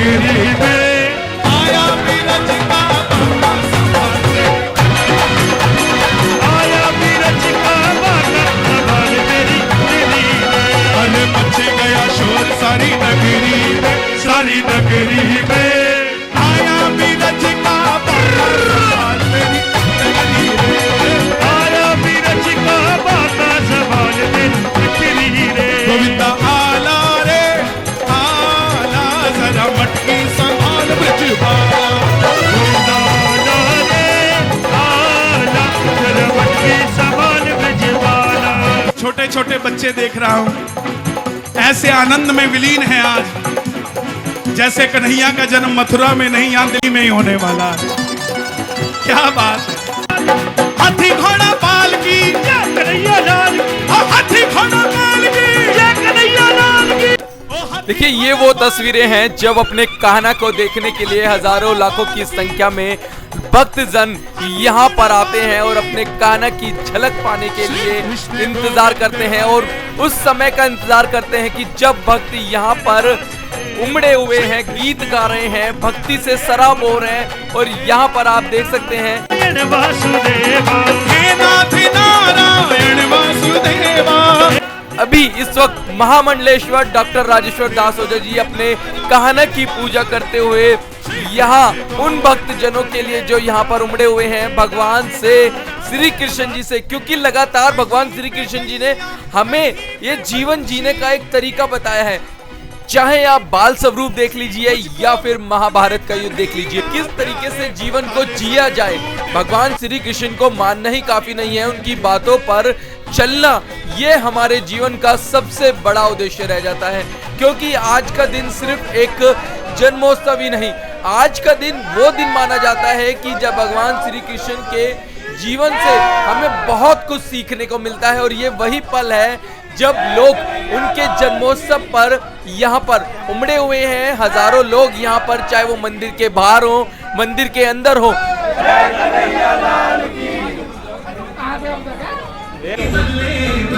नगरी में, आया बीरज का बाना संभाल रे, आया बीरज का बाना संभाल मेरी गिरी में। अरे मच गया शोर सारी नगरी में, सारी नगरी में, आया बीरज का बाना संभाल मेरी नगरी में, आया बीरज का बाना संभाल मेरी गिरी में। गोविंदा आला रे आला, जरा मटकी संभाल ब्रजबाला, गोविंदा आला रे आला, जरा मटकी संभाल ब्रजबाला। छोटे छोटे बच्चे देख रहा हूं, ऐसे आनंद में विलीन है आज जैसे कन्हैया का जन्म मथुरा में नहीं, यहां दिल्ली में ही होने वाला है। क्या बात है। हाथी घोड़ा पाल की जय कन्हैया लाल की, हाथी घोड़ा पाल की जय कन्हैया लाल की। देखिए ये वो तस्वीरें हैं जब अपने कान्हा को देखने के लिए हजारों लाखों की संख्या में भक्तजन यहाँ पर आते हैं और अपने कान्हा की झलक पाने के लिए इंतजार करते हैं, और उस समय का इंतजार करते हैं कि जब भक्त यहाँ पर उमड़े हुए हैं, गीत गा रहे हैं, भक्ति से सराब हो रहे हैं। और यहाँ पर आप देख सकते हैं अभी इस वक्त महामंडलेश्वर डॉक्टर राजेश्वर दास ओझा जी अपने कान्हा की पूजा करते हुए यहाँ उन भक्तजनों के लिए जो यहाँ पर उमड़े हुए हैं भगवान से, श्री कृष्ण जी से, क्योंकि लगातार भगवान श्री कृष्ण जी ने हमें ये जीवन जीने का एक तरीका बताया है। चाहे आप बाल स्वरूप देख लीजिए या फिर महाभारत का युद्ध देख लीजिए, किस तरीके से जीवन को जिया जाए, भगवान श्री कृष्ण को मानना ही काफी नहीं है, उनकी बातों पर चलना ये हमारे जीवन का सबसे बड़ा उद्देश्य रह जाता है। क्योंकि आज का दिन सिर्फ एक जन्मोत्सव ही नहीं, आज का दिन वो दिन माना जाता है कि जब भगवान श्री कृष्ण के जीवन से हमें बहुत कुछ सीखने को मिलता है। और ये वही पल है जब लोग उनके जन्मोत्सव पर यहाँ पर उमड़े हुए हैं, हजारों लोग यहाँ पर, चाहे वो मंदिर के बाहर हो, मंदिर के अंदर हो।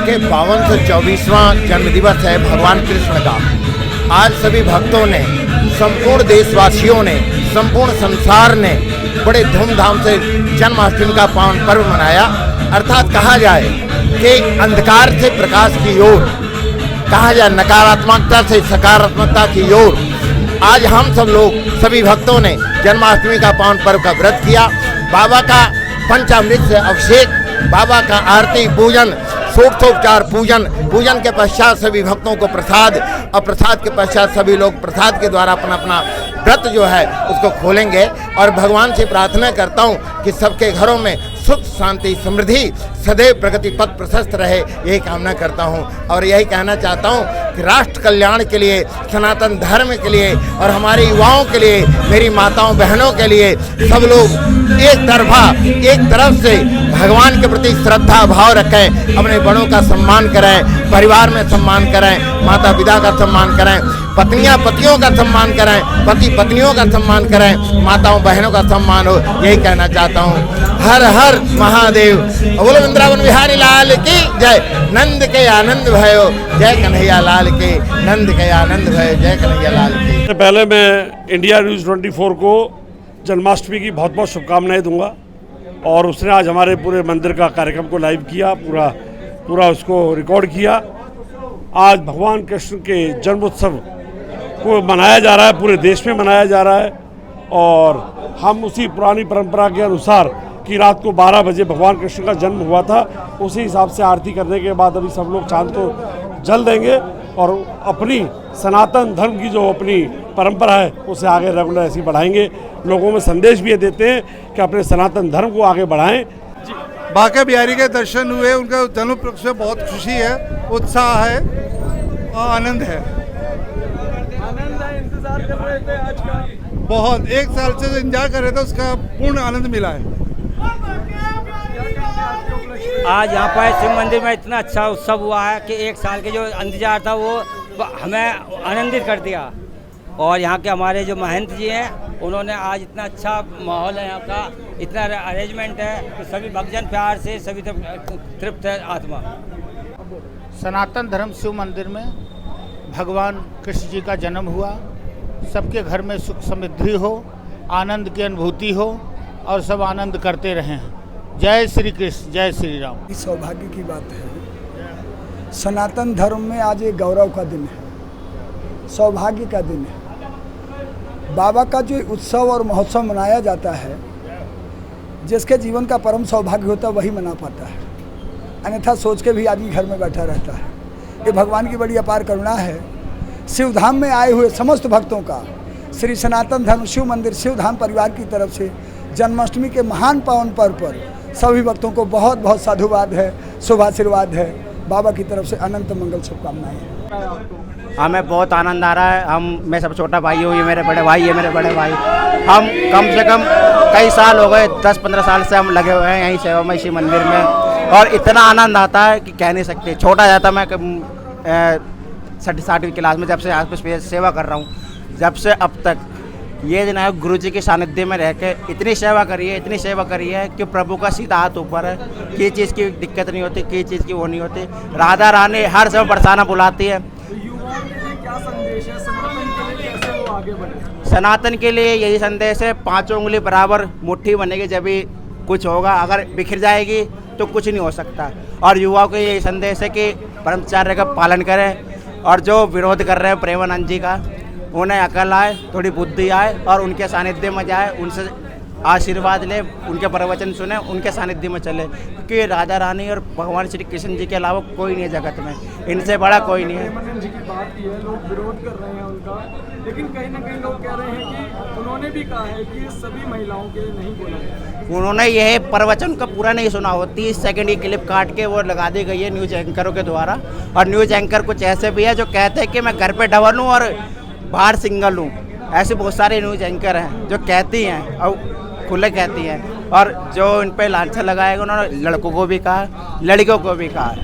के 5224वां जन्मदिवस है भगवान कृष्ण का। आज सभी भक्तों ने, संपूर्ण देशवासियों ने, संपूर्ण संसार ने बड़े धूमधाम से जन्माष्टमी का पावन पर्व मनाया। अर्थात कहा जाए कि अंधकार से प्रकाश की ओर, कहा जाए नकारात्मकता से सकारात्मकता की ओर, आज हम सब लोग, सभी भक्तों ने जन्माष्टमी का पावन पर्व का व्रत किया। बाबा का पंचामृत से अभिषेक, बाबा का आरती पूजन, षोडशोपचार पूजन के पश्चात सभी भक्तों को प्रसाद, और प्रसाद के पश्चात सभी लोग प्रसाद के द्वारा अपना अपना व्रत जो है उसको खोलेंगे। और भगवान से प्रार्थना करता हूँ कि सबके घरों में सुख शांति समृद्धि सदैव प्रगति पथ प्रशस्त रहे, यही कामना करता हूँ। और यही कहना चाहता हूँ कि राष्ट्र कल्याण के लिए, सनातन धर्म के लिए और हमारे युवाओं के लिए, मेरी माताओं बहनों के लिए सब लोग एक तरफ से भगवान के प्रति श्रद्धा भाव रखें, अपने बड़ों का सम्मान करें, परिवार में सम्मान करें, माता पिता का सम्मान करें, पत्नियां पतियों का सम्मान करें, पति पत्नियों का सम्मान करें, माताओं बहनों का सम्मान हो, यही कहना चाहता हूँ। हर हर महादेव। बोलो वृंदावन बिहारी लाल की जय। नंद के आनंद भयो जय कन्हैया लाल के, नंद के आनंद भयो जय कन्हैया लाल के। पहले मैं इंडिया न्यूज़ 24 को जन्माष्टमी की बहुत बहुत शुभकामनाएं दूंगा। और उसने आज हमारे पूरे मंदिर का कार्यक्रम को लाइव किया, पूरा उसको रिकॉर्ड किया। आज भगवान कृष्ण के जन्मोत्सव को मनाया जा रहा है, पूरे देश में मनाया जा रहा है। और हम उसी पुरानी परंपरा के अनुसार कि रात को 12 बजे भगवान कृष्ण का जन्म हुआ था, उसी हिसाब से आरती करने के बाद अभी सब लोग चांद को जल देंगे और अपनी सनातन धर्म की जो अपनी परंपरा है उसे आगे रेगुलर ऐसे बढ़ाएंगे। लोगों में संदेश भी ये देते हैं कि अपने सनातन धर्म को आगे बढ़ाएं। बांके बिहारी के दर्शन हुए, उनका जन्म पक्ष से बहुत खुशी है, उत्साह है और आनंद है। इंतजार कर रहे थे आज का? बहुत, 1 साल से जो इंतजार कर रहे थे उसका पूर्ण आनंद मिला है। आज यहाँ पर शिव मंदिर में इतना अच्छा उत्सव हुआ है कि 1 साल के जो इंतजार था वो हमें आनंदित कर दिया। और यहाँ के हमारे जो महंत जी हैं उन्होंने आज इतना अच्छा माहौल है, यहाँ का इतना अरेंजमेंट है कि सभी भक्तजन प्यार से सभी तृप्त है आत्मा। सनातन धर्म शिव मंदिर में भगवान कृष्ण जी का जन्म हुआ सबके घर में सुख समृद्धि हो, आनंद की अनुभूति हो और सब आनंद करते रहें। जय श्री कृष्ण, जय श्री राम। सौभाग्य की बात है, सनातन धर्म में आज एक गौरव का दिन है, सौभाग्य का दिन है। बाबा का जो उत्सव और महोत्सव मनाया जाता है, जिसके जीवन का परम सौभाग्य होता है वही मना पाता है, अन्यथा सोच के भी आदमी घर में बैठा रहता है। ये भगवान की बड़ी अपार करुणा है। शिवधाम में आए हुए समस्त भक्तों का श्री सनातन धर्म शिव मंदिर शिवधाम परिवार की तरफ से जन्माष्टमी के महान पावन पर्व पर सभी भक्तों को बहुत बहुत साधुवाद है, शुभाशीर्वाद है। बाबा की तरफ से अनंत मंगल शुभकामनाएं हैं। हमें बहुत आनंद आ रहा है। मैं सब छोटा भाई हूँ, ये मेरे बड़े भाई, ये मेरे बड़े भाई। हम कम से कम कई साल हो गए, 10-15 साल से हम लगे हुए हैं यहीं सेवा में शिव मंदिर में, और इतना आनंद आता है कि कह नहीं सकते। छोटा जाता मैं 60वीं क्लास में, जब से आज पे सेवा कर रहा हूँ, जब से अब तक ये दिन है गुरु जी के सानिध्य में रह के इतनी सेवा करी है कि प्रभु का सीधा हाथ ऊपर है। किसी चीज़ की दिक्कत नहीं होती, किसी चीज़ की वो नहीं होती। राधा रानी हर समय बरसाना बुलाती है। क्या संदेश है सनातन के लिए, कैसे वो आगे बढ़े? सनातन के लिए यही संदेश है, 5 उंगली बराबर मुट्ठी बनेगी जब भी कुछ होगा। अगर बिखर जाएगी तो कुछ नहीं हो सकता। और युवाओं को यही संदेश है कि ब्रह्मचर्य का पालन करें, और जो विरोध कर रहे हैं प्रेमानंद जी का, उन्हें अकल आए, थोड़ी बुद्धि आए और उनके सानिध्य में जाए, उनसे आशीर्वाद ले, उनके प्रवचन सुने, उनके सानिध्य में चले। क्योंकि राधा रानी और भगवान श्री कृष्ण जी के अलावा कोई नहीं है जगत में, इनसे बड़ा कोई नहीं है। प्रेमानंद जी की बात की है, लोग विरोध कर रहे हैं उनका, लेकिन कहीं ना कहीं लोग कह रहे हैं कि उन्होंने भी कहा है कि सभी महिलाओं के लिए नहीं बोला। उन्होंने यह प्रवचन का पूरा नहीं सुना हो, 30 सेकंड की क्लिप काट के वो लगा दी गई है न्यूज एंकरों के द्वारा। और न्यूज एंकर कुछ ऐसे भी है जो कहते हैं कि मैं घर पे डबल हूँ और बाहर सिंगल हूँ। ऐसे बहुत सारे न्यूज एंकर हैं जो कहती हैं और खुले कहती हैं, और जो इन पे लांछन लगाएगा उन्होंने लड़कों को भी कहा, लड़कियों को भी कहा,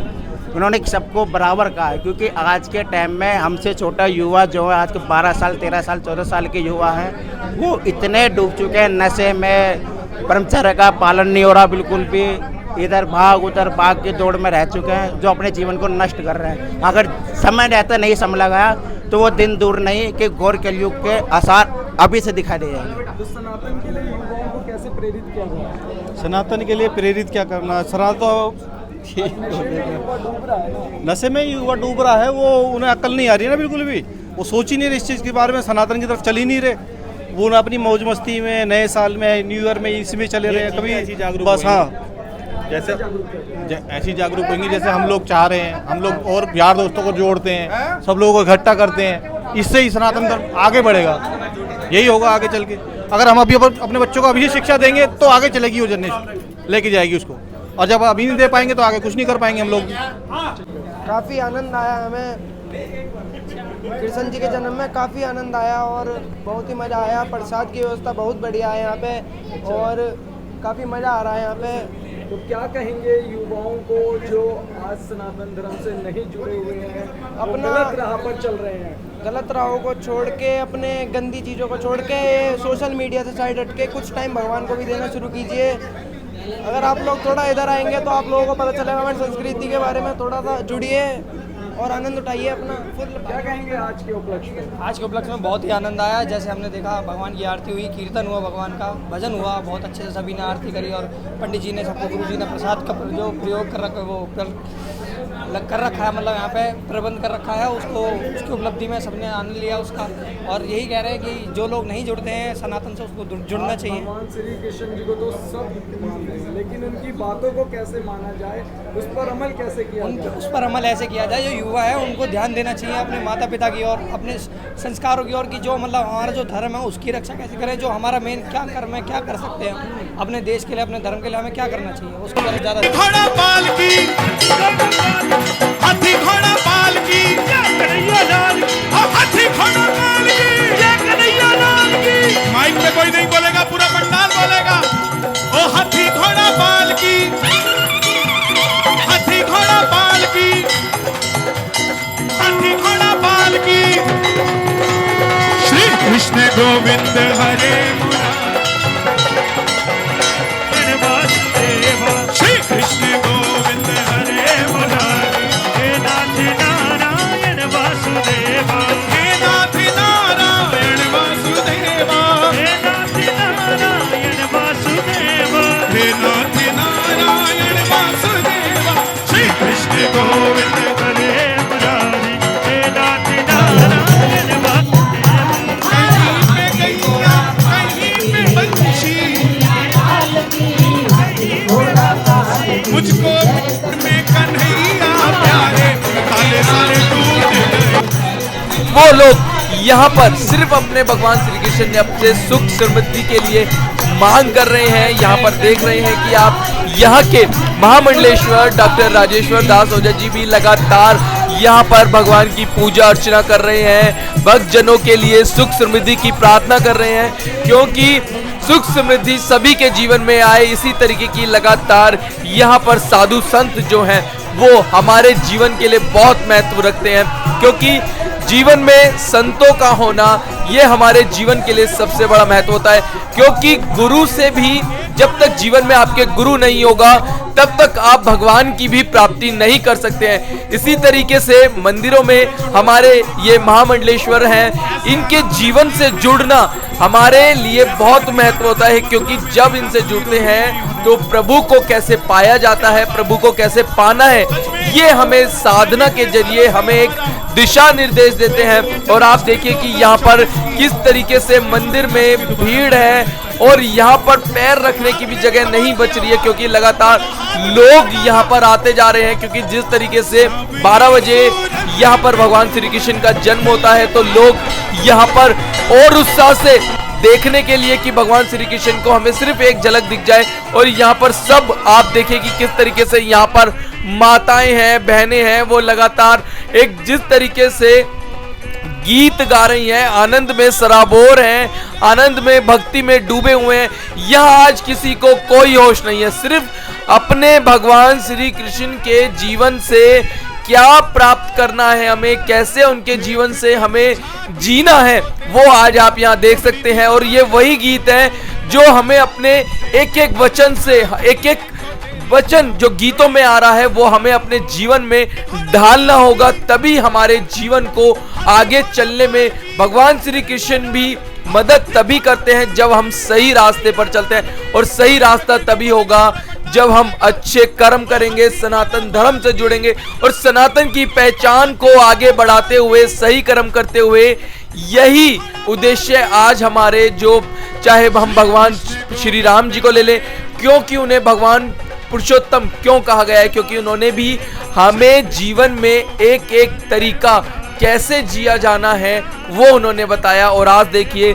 उन्होंने सबको बराबर कहा है। क्योंकि आज के टाइम में हमसे छोटा युवा जो है, आज के 12 साल 13 साल 14 साल के युवा हैं, वो इतने डूब चुके हैं नशे में, ब्रह्मचर्य का पालन नहीं हो रहा बिल्कुल भी, इधर भाग उधर भाग की दौड़ में रह चुके हैं, जो अपने जीवन को नष्ट कर रहे हैं। अगर समय रहता नहीं संभला गया तो वो दिन दूर नहीं कि घोर कलयुग के आसार अभी से दिखाई दे जाएंगे। तो सनातन के लिए युवाओं को कैसे प्रेरित किया जाए? सनातन के लिए प्रेरित क्या करना, सनातन नशे में युवा डूब रहा है, वो उन्हें अकल नहीं आ रही है ना बिल्कुल भी, वो सोच ही नहीं रहे इस चीज़ के बारे में, सनातन की तरफ चल ही नहीं रहे। वो ना अपनी मौज मस्ती में, नए साल में, न्यू ईयर में इसमें चले रहे हैं। कभी बस हाँ, जैसे ऐसी जागरूक होंगी जैसे हम लोग चाह रहे हैं। हम लोग और यार दोस्तों को जोड़ते हैं, सब लोगों को इकट्ठा करते हैं, इससे ही सनातन धर्म आगे बढ़ेगा। यही होगा आगे चल के। अगर हम अभी अपने बच्चों को अभी शिक्षा देंगे तो आगे चलेगी वो जनरेशन, लेके जाएगी उसको। और जब अभी नहीं दे पाएंगे तो आगे कुछ नहीं कर पाएंगे हम लोग। काफ़ी आनंद आया हमें, कृष्ण जी के जन्म में काफ़ी आनंद आया और बहुत ही मज़ा आया। प्रसाद की व्यवस्था बहुत बढ़िया है यहाँ पे और काफ़ी मज़ा आ रहा है यहाँ पे। तो क्या कहेंगे युवाओं को जो आज सनातन धर्म से नहीं जुड़े हुए हैं, अपना गलत राह पर चल रहे हैं? गलत राहों को छोड़ के, अपने गंदी चीज़ों को छोड़ के, सोशल मीडिया से साइड हट के कुछ टाइम भगवान को भी देना शुरू कीजिए। अगर आप लोग थोड़ा इधर आएंगे तो आप लोगों को पता चलेगा हमारी संस्कृति के बारे में, थोड़ा सा जुड़िए और आनंद उठाइए अपना फुल। क्या कहेंगे आज के उपलक्ष्य में? आज के उपलक्ष्य में बहुत ही आनंद आया। जैसे हमने देखा भगवान की आरती हुई, कीर्तन हुआ, भगवान का भजन हुआ, बहुत अच्छे से सभी ने आरती करी और पंडित जी ने सबको, गुरु जी ने प्रसाद का जो प्रयोग कर रखा, वो कर रखा है, मतलब यहाँ पे प्रबंध कर रखा है, उसको उसकी उपलब्धि में सबने आनंद लिया उसका। और यही कह रहे हैं कि जो लोग नहीं जुड़ते हैं सनातन से, उसको जुड़ना चाहिए। भगवान श्री कृष्ण जी को तो सब मानते हैं, लेकिन उनकी बातों को कैसे माना जाए, उस पर अमल कैसे किया जाए? उस पर अमल ऐसे किया जाए, जो युवा है उनको ध्यान देना चाहिए अपने माता पिता की और अपने संस्कारों की, और कि जो मतलब हमारा जो धर्म है उसकी रक्षा कैसे करें, जो हमारा मेन क्या कर्म है, क्या कर सकते हैं अपने देश के लिए, अपने धर्म के लिए हमें क्या करना चाहिए, उसको ज़्यादा घोड़ा पाल की, हाथी घोड़ा पाल की, हाथी घोड़ा पाल की, माइक पे कोई नहीं बोलेगा, पूरा पंडाल बोलेगा। ओ हाथी घोड़ा पाल की, हाथी घोड़ा पाल की, हाथी घोड़ा पाल की। श्री कृष्ण गोविंद हरे श्री कृष्ण गोविंद हरे मुरारी, हे नाथ नारायण वासुदेवा, हे नाथ नारायण वो लोग यहाँ पर सिर्फ अपने भगवान श्री कृष्ण ने अपने सुख समृद्धि के लिए मांग कर रहे हैं। यहाँ पर देख रहे हैं कि आप यहाँ के महामंडलेश्वर डॉक्टर राजेश्वर दास ओझा जी भी लगातार यहाँ पर भगवान की पूजा अर्चना कर रहे हैं, भक्त जनों के लिए सुख समृद्धि की प्रार्थना कर रहे हैं, क्योंकि सुख समृद्धि सभी के जीवन में आए। इसी तरीके की लगातार यहाँ पर साधु संत जो हैं वो हमारे जीवन के लिए बहुत महत्व रखते हैं, क्योंकि जीवन में संतों का होना ये हमारे जीवन के लिए सबसे बड़ा महत्व होता है। क्योंकि गुरु से भी जब तक जीवन में आपके गुरु नहीं होगा तब तक आप भगवान की भी प्राप्ति नहीं कर सकते हैं। इसी तरीके से मंदिरों में हमारे ये महामंडलेश्वर हैं, इनके जीवन से जुड़ना हमारे लिए बहुत महत्व होता है, क्योंकि जब इनसे जुड़ते हैं तो प्रभु को कैसे पाया जाता है, प्रभु को कैसे पाना है, ये हमें साधना के जरिए हमें एक दिशा निर्देश देते हैं। और आप देखिए कि यहाँ पर किस तरीके से मंदिर में भीड़ है और यहाँ पर पैर रखने की भी जगह नहीं बच रही है, क्योंकि लगातार लोग यहाँ पर आते जा रहे हैं। क्योंकि जिस तरीके से 12 बजे यहाँ पर भगवान श्री कृष्ण का जन्म होता है तो लोग यहाँ पर और उत्साह से देखने के लिए कि भगवान श्री कृष्ण को हमें सिर्फ एक झलक दिख जाए। और यहाँ पर सब आप देखिए कि किस तरीके से यहाँ पर माताएं हैं, बहनें हैं, वो लगातार एक जिस तरीके से गीत गा रही हैं, आनंद में सराबोर हैं, आनंद में भक्ति में डूबे हुए हैं। यहाँ आज किसी को कोई होश नहीं है, सिर्फ अपने भगवान श्री कृष्ण के जीवन से क्या प्राप्त करना है, हमें कैसे उनके जीवन से हमें जीना है, वो आज आप यहाँ देख सकते हैं। और ये वही गीत है जो हमें अपने एक एक वचन से, एक एक वचन जो गीतों में आ रहा है वो हमें अपने जीवन में ढालना होगा, तभी हमारे जीवन को आगे चलने में भगवान श्री कृष्ण भी मदद तभी करते हैं जब हम सही रास्ते पर चलते हैं। और सही रास्ता तभी होगा जब हम अच्छे कर्म करेंगे, सनातन धर्म से जुड़ेंगे और सनातन की पहचान को आगे बढ़ाते हुए सही कर्म करते हुए। यही उद्देश्य आज हमारे, जो चाहे हम भगवान श्री राम जी को ले लें, क्योंकि उन्हें भगवान पुरुषोत्तम क्यों कहा गया है, क्योंकि उन्होंने भी हमें जीवन में एक एक तरीका कैसे जिया जाना है वो उन्होंने बताया। और आज देखिए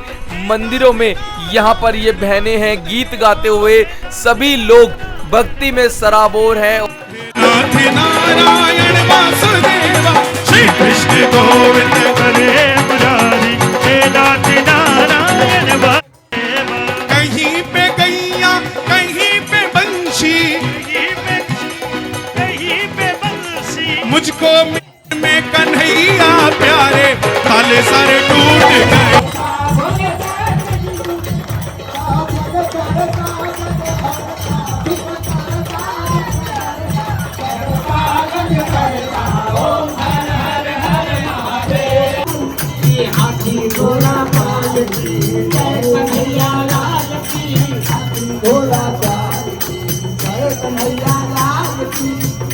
मंदिरों में यहाँ पर ये बहनें हैं, गीत गाते हुए सभी लोग भक्ति में सराबोर हैं। नारायण वासुदेवा श्री कृष्ण गोविंद हरे मुरारी, हे नाथ नारायण वासुदेवा। कहीं पे गैया कहीं पे बंशी, कहीं पे बंशी, मुझको में कन्हैया प्यारे, काले सर टूट गए।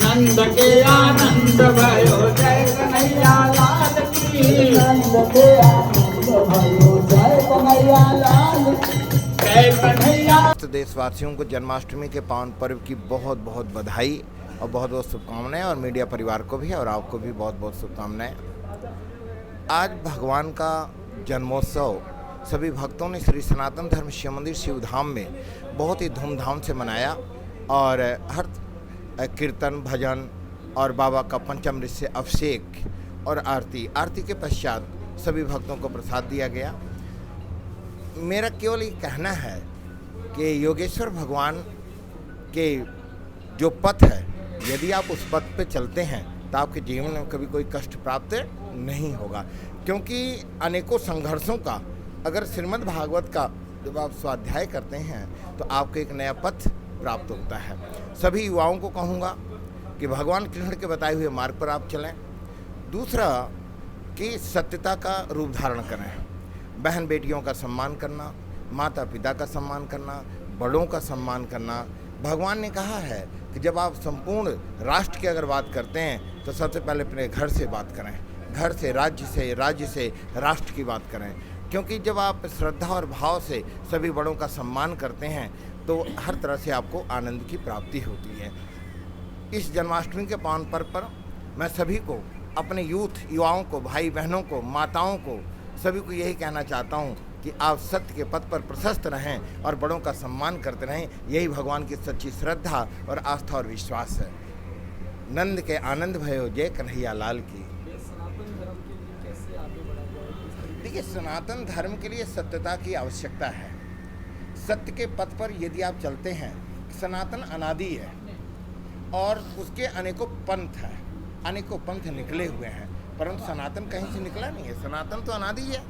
नंद के आनंद भयो जय कन्हैया लाल की, नंद के आनंद भयो जय कन्हैया लाल की, जय कन्हैया। देशवासियों को जन्माष्टमी के पावन पर्व की बहुत बहुत बधाई और बहुत बहुत शुभकामनाएं, और मीडिया परिवार को भी और आपको भी बहुत बहुत शुभकामनाएं। आज भगवान का जन्मोत्सव सभी भक्तों ने श्री सनातन धर्म शिव मंदिर शिवधाम में बहुत ही धूमधाम से मनाया, और हर कीर्तन भजन और बाबा का पंचामृत से अभिषेक और आरती के पश्चात सभी भक्तों को प्रसाद दिया गया। मेरा केवल ये कहना है कि योगेश्वर भगवान के जो पथ है, यदि आप उस पथ पे चलते हैं तो आपके जीवन में कभी कोई कष्ट प्राप्त नहीं होगा, क्योंकि अनेकों संघर्षों का अगर श्रीमद् भागवत का जब आप स्वाध्याय करते हैं तो आपको एक नया पथ प्राप्त होता है। सभी युवाओं को कहूँगा कि भगवान कृष्ण के बताए हुए मार्ग पर आप चलें। दूसरा कि सत्यता का रूप धारण करें, बहन बेटियों का सम्मान करना, माता पिता का सम्मान करना, बड़ों का सम्मान करना। भगवान ने कहा है कि जब आप संपूर्ण राष्ट्र की अगर बात करते हैं तो सबसे पहले अपने घर से बात करें, घर से, राज्य से राष्ट्र की बात करें, क्योंकि जब आप श्रद्धा और भाव से सभी बड़ों का सम्मान करते हैं तो हर तरह से आपको आनंद की प्राप्ति होती है। इस जन्माष्टमी के पावन पर्व पर मैं सभी को अपने युवाओं को, भाई बहनों को, माताओं को, सभी को यही कहना चाहता हूँ कि आप सत्य के पथ पर प्रशस्त रहें और बड़ों का सम्मान करते रहें। यही भगवान की सच्ची श्रद्धा और आस्था और विश्वास है। नंद के आनंद भयो जय कन्हैया लाल की। सनातन धर्म के लिए कैसे आगे बढ़ा जाए? देखिए, सनातन धर्म के लिए सत्यता की आवश्यकता है। सत्य के पथ पर यदि आप चलते हैं, सनातन अनादि है और उसके अनेकों पंथ हैं, अनेकों पंथ निकले हुए हैं, परंतु सनातन कहीं से निकला नहीं है। सनातन तो अनादि है।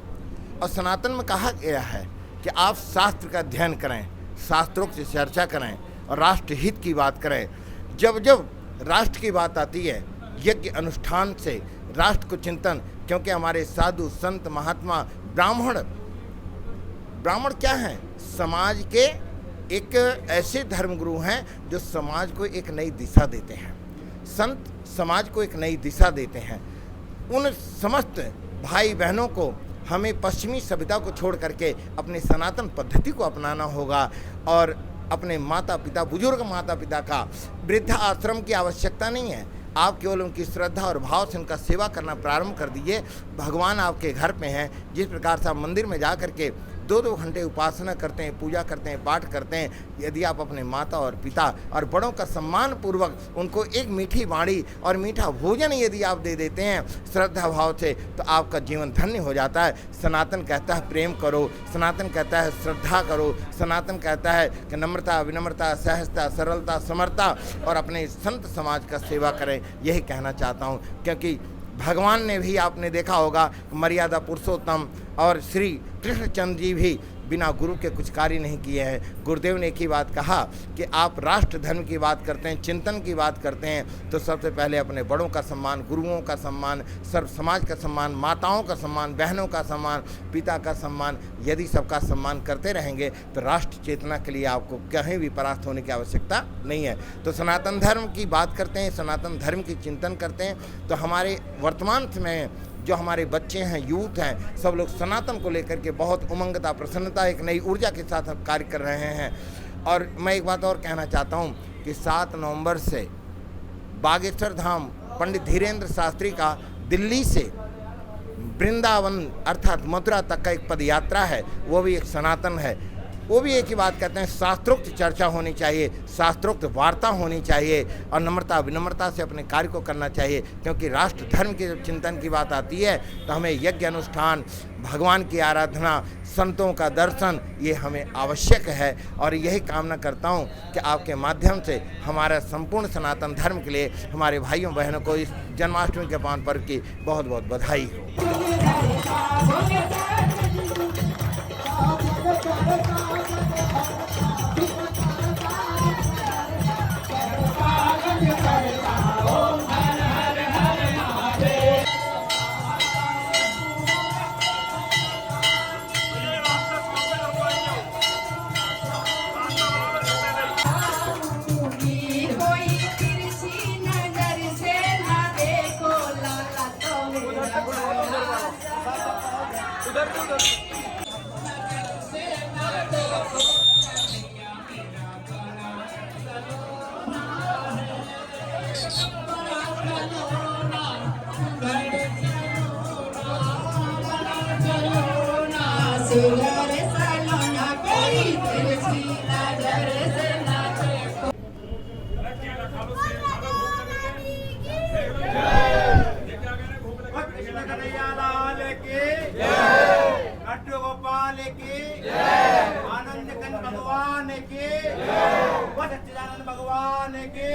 और सनातन में कहा गया है कि आप शास्त्र का अध्ययन करें, शास्त्रों से चर्चा करें और राष्ट्र हित की बात करें। जब जब राष्ट्र की बात आती है, यज्ञ अनुष्ठान से राष्ट्र को चिंतन, क्योंकि हमारे साधु संत महात्मा ब्राह्मण क्या हैं? समाज के एक ऐसे धर्मगुरु हैं जो समाज को एक नई दिशा देते हैं। संत समाज को एक नई दिशा देते हैं। उन समस्त भाई बहनों को हमें पश्चिमी सभ्यता को छोड़ करके अपने सनातन पद्धति को अपनाना होगा और अपने माता पिता, बुजुर्ग माता पिता का वृद्धा आश्रम की आवश्यकता नहीं है। आप केवल उनकी श्रद्धा और भाव से उनका सेवा करना प्रारंभ कर दीजिए। भगवान आपके घर पे हैं। जिस प्रकार से आप मंदिर में जा करके 2-2 घंटे उपासना करते हैं, पूजा करते हैं, पाठ करते हैं, यदि आप अपने माता और पिता और बड़ों का सम्मान पूर्वक उनको एक मीठी वाणी और मीठा भोजन यदि आप दे देते हैं श्रद्धा भाव से, तो आपका जीवन धन्य हो जाता है। सनातन कहता है प्रेम करो, सनातन कहता है श्रद्धा करो, सनातन कहता है कि नम्रता, विनम्रता, सहजता, सरलता, समर्था और अपने संत समाज का सेवा करें। यही कहना चाहता हूँ, क्योंकि भगवान ने भी, आपने देखा होगा, मर्यादा पुरुषोत्तम और श्री कृष्णचंद्र जी भी बिना गुरु के कुछ कार्य नहीं किए हैं। गुरुदेव ने एक ही बात कहा कि आप राष्ट्र धर्म की बात करते हैं, चिंतन की बात करते हैं, तो सबसे पहले अपने बड़ों का सम्मान, गुरुओं का सम्मान, सर्व समाज का सम्मान, माताओं का सम्मान, बहनों का सम्मान, पिता का सम्मान, यदि सबका सम्मान करते रहेंगे तो राष्ट्र चेतना के लिए आपको कहीं भी परास्त होने की आवश्यकता नहीं है। तो सनातन धर्म की बात करते हैं, सनातन धर्म की चिंतन करते हैं, तो हमारे वर्तमान में जो हमारे बच्चे हैं, यूथ हैं, सब लोग सनातन को लेकर के बहुत उमंगता, प्रसन्नता, एक नई ऊर्जा के साथ कार्य कर रहे हैं। और मैं एक बात और कहना चाहता हूं कि 7 नवंबर से बागेश्वर धाम पंडित धीरेन्द्र शास्त्री का दिल्ली से वृंदावन अर्थात मथुरा तक का एक पद यात्रा है, वो भी एक सनातन है। वो भी एक ही बात कहते हैं, शास्त्रोक्त चर्चा होनी चाहिए, शास्त्रोक्त वार्ता होनी चाहिए और नम्रता विनम्रता से अपने कार्य को करना चाहिए। क्योंकि राष्ट्र धर्म के जब चिंतन की बात आती है तो हमें यज्ञ अनुष्ठान, भगवान की आराधना, संतों का दर्शन, ये हमें आवश्यक है। और यही कामना करता हूँ कि आपके माध्यम से हमारा संपूर्ण सनातन धर्म के लिए हमारे भाइयों बहनों को इस जन्माष्टमी के पावन पर्व की बहुत बहुत बधाई हो। गोपाल की आनंद कंद भगवान की, सच्चिदानंद भगवान की।